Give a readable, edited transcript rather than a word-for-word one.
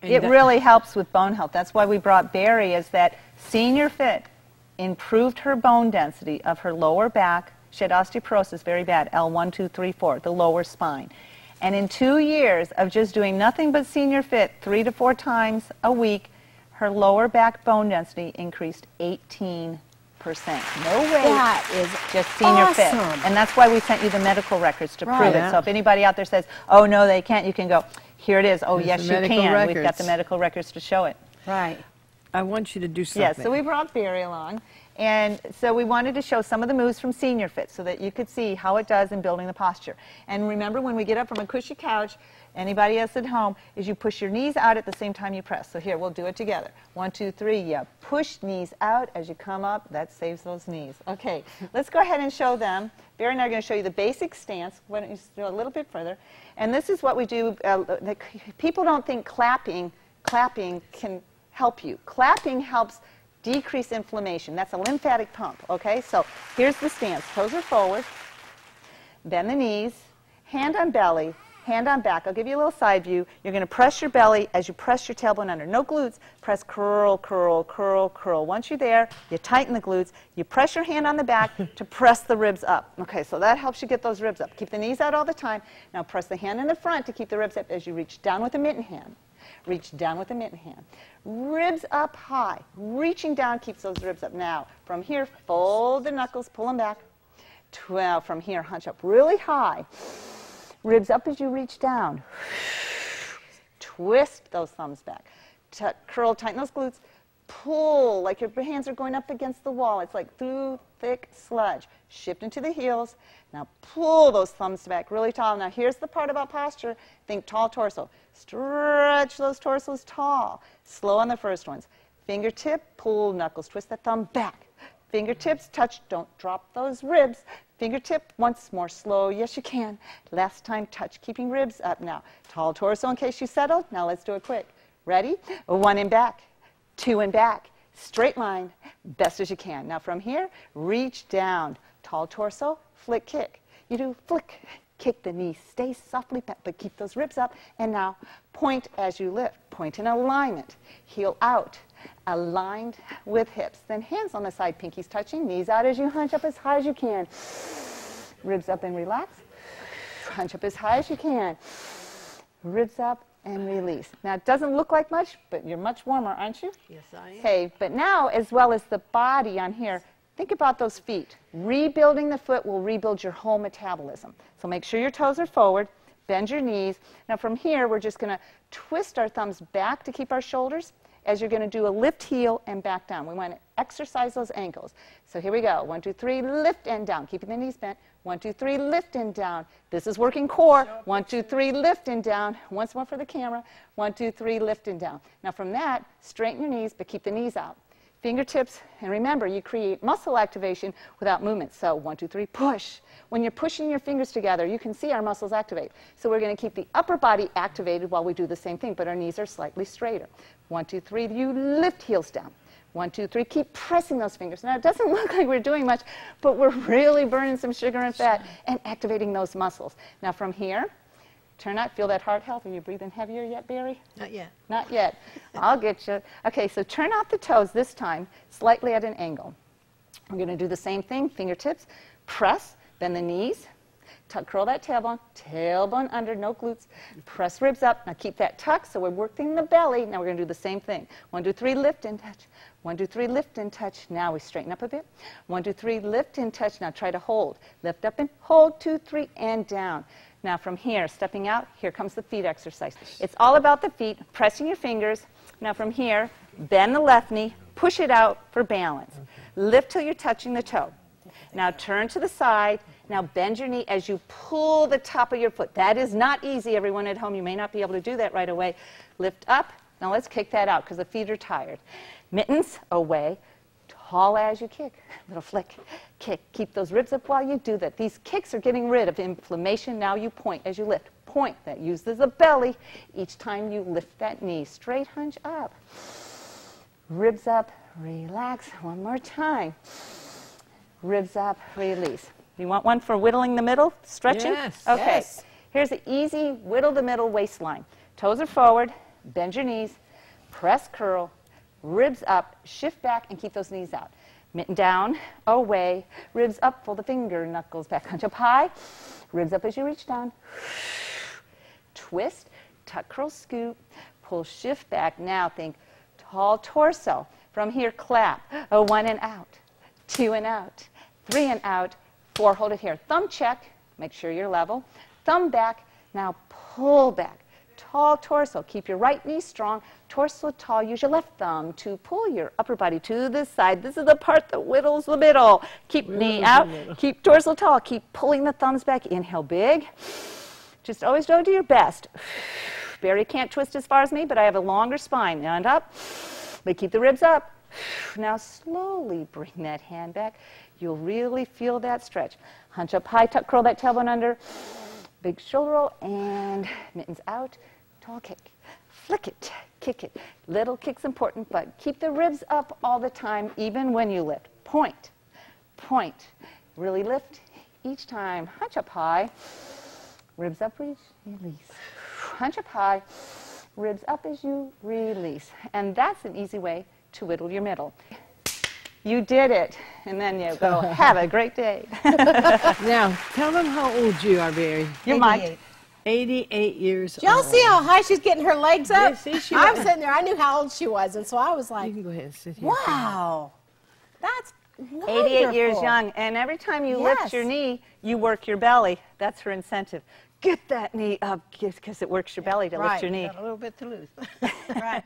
It really helps with bone health. That's why we brought Berei, is that Senior Fit improved her bone density of her lower back. She had osteoporosis very bad, L1, 2, 3, 4, the lower spine. And in 2 years of just doing nothing but Senior Fit 3 to 4 times a week, her lower back bone density increased 18%. No way. That is just Senior Fit. And that's why we sent you the medical records to prove it. So if anybody out there says, oh, no, they can't, you can go, here it is. Oh, yes, you can. Records. We've got the medical records to show it. Right. I want you to do something. Yes, so we brought Berei along. And so we wanted to show some of the moves from Senior Fit so that you could see how it does in building the posture. And remember, when we get up from a cushy couch, anybody else at home, is you push your knees out at the same time you press. So here, we'll do it together. 1, 2, 3, yeah. Push knees out as you come up. That saves those knees. Okay, let's go ahead and show them. Berei and I are going to show you the basic stance. Why don't you go a little bit further? And this is what we do. People don't think clapping can help you. Clapping helps decrease inflammation. That's a lymphatic pump, okay? So here's the stance. Toes are forward. Bend the knees. Hand on belly. Hand on back. I'll give you a little side view. You're going to press your belly as you press your tailbone under. No glutes. Press, curl, curl, curl, curl. Once you're there, you tighten the glutes. You press your hand on the back to press the ribs up. Okay, so that helps you get those ribs up. Keep the knees out all the time. Now press the hand in the front to keep the ribs up as you reach down with the mitten hand. Reach down with the mitten hand. Ribs up high. Reaching down keeps those ribs up. Now, from here, fold the knuckles, pull them back. 12. From here, hunch up really high. Ribs up as you reach down. Twist those thumbs back. Curl, tighten those glutes. Pull like your hands are going up against the wall. It's like through thick sludge. Shift into the heels. Now pull those thumbs back really tall. Now here's the part about posture. Think tall torso. Stretch those torsos tall. Slow on the first ones. Fingertip, pull, knuckles, twist that thumb back. Fingertips touch, don't drop those ribs. Fingertip, once more, slow, yes you can. Last time, touch, keeping ribs up now. Tall torso in case you settled. Now let's do it quick. Ready? 1 and back, 2 and back. Straight line, best as you can. Now from here, reach down. Tall torso, flick, kick. You do flick, kick the knee. Stay softly back, but keep those ribs up. And now point as you lift. Point in alignment. Heel out. Aligned with hips. Then hands on the side, pinkies touching. Knees out as you hunch up as high as you can. Ribs up and relax. Hunch up as high as you can. Ribs up and release. Now, it doesn't look like much, but you're much warmer, aren't you? Yes, I am. Okay, but now, as well as the body on here, think about those feet. Rebuilding the foot will rebuild your whole metabolism. So make sure your toes are forward. Bend your knees. Now, from here, we're just going to twist our thumbs back to keep our shoulders as you're going to do a lift heel and back down. We want to exercise those ankles. So here we go. 1, 2, 3, lift and down. Keeping the knees bent. 1, 2, 3, lift and down. This is working core. 1, 2, 3, lift and down. Once more for the camera. 1, 2, 3, lift and down. Now from that, straighten your knees, but keep the knees out. Fingertips, and remember, you create muscle activation without movement. So 1, 2, 3, push. When you're pushing your fingers together, you can see our muscles activate. So we're going to keep the upper body activated while we do the same thing, but our knees are slightly straighter. 1, 2, 3, you lift heels down. 1, 2, 3, keep pressing those fingers. Now, it doesn't look like we're doing much, but we're really burning some sugar and fat and activating those muscles. Now, from here, turn out. Feel that heart health. Are you breathing heavier yet, Berei? Not yet. Not yet. I'll get you. Okay, so turn out the toes this time, slightly at an angle. We're going to do the same thing. Fingertips, press, bend the knees, curl that tailbone under, no glutes. Press ribs up. Now keep that tuck, so we're working the belly. Now we're going to do the same thing. 1, 2, 3, lift and touch. 1, 2, 3, lift and touch. Now we straighten up a bit. 1, 2, 3, lift and touch. Now try to hold. Lift up and hold, 2, 3, and down. Now from here, stepping out, here comes the feet exercise. It's all about the feet, pressing your fingers. Now from here, bend the left knee, push it out for balance. Lift till you're touching the toe. Now turn to the side. Now bend your knee as you pull the top of your foot. That is not easy, everyone at home. You may not be able to do that right away. Lift up. Now let's kick that out because the feet are tired. Mittens away. Tall as you kick. Little flick, kick. Keep those ribs up while you do that. These kicks are getting rid of inflammation. Now you point as you lift. Point. That uses the belly. Each time you lift that knee. Straight hunch up. Ribs up. Relax. One more time. Ribs up. Release. You want one for whittling the middle? Stretching? Yes. Okay. Yes. Here's an easy whittle the middle waistline. Toes are forward. Bend your knees, press, curl, ribs up, shift back, and keep those knees out. Mitten down, away, ribs up, pull the finger, knuckles back, hunch up high, ribs up as you reach down. Twist, tuck, curl, scoop, pull, shift back. Now think tall torso. From here, clap. 1 and out, 2 and out, 3 and out, 4. Hold it here. Thumb check. Make sure you're level. Thumb back. Now pull back. Tall torso. Keep your right knee strong. Torso tall. Use your left thumb to pull your upper body to the side. This is the part that whittles the middle. Keep knee out. Keep torso tall. Keep pulling the thumbs back. Inhale big. Just always do your best. Berei can't twist as far as me, but I have a longer spine. And up. But keep the ribs up. Now slowly bring that hand back. You'll really feel that stretch. Hunch up high, tuck, curl that tailbone under. Big shoulder roll, and mittens out. Tall kick. Flick it, kick it. Little kick's important, but keep the ribs up all the time, even when you lift. Point, point. Really lift each time. Hunch up high. Ribs up, reach, release. Hunch up high. Ribs up as you release. And that's an easy way to whittle your middle. You did it. And then you go, have a great day. Now, tell them how old you are, Berei. You're Mike. 88 years old. Did y'all see how high she's getting her legs up? Yeah, see, I'm sitting there. I knew how old she was, and so I was You like, can go ahead and sit here. wow, that's 88 years young. And every time you lift your knee, you work your belly. That's her incentive. Get that knee up because it works your belly to lift your knee. Got a little bit to lose. Right.